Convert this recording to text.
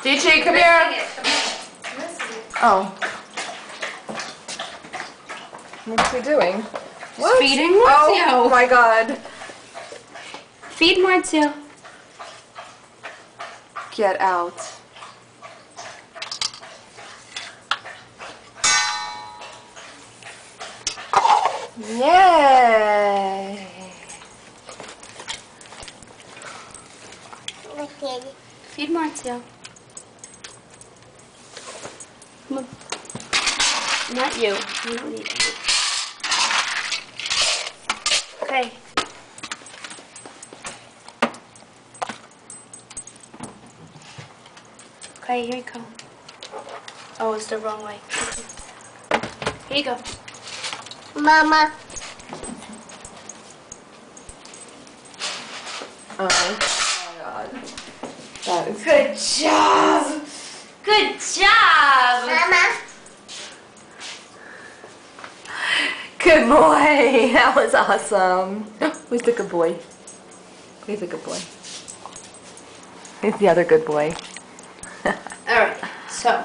DJ, come here. Oh. What's he doing? What? Feeding Marzio. Oh my god. Feed Marzio. Get out. Yay. Feed Marzio. Come on. Not you. You don't need it. Okay. Okay, here you go. Oh, it's the wrong way. Here you go. Mama. Oh my god. That is Good job. Good job. Mama. good boy. That was awesome. Who's the good boy? Who's the good boy? Who's the other good boy? All right. So.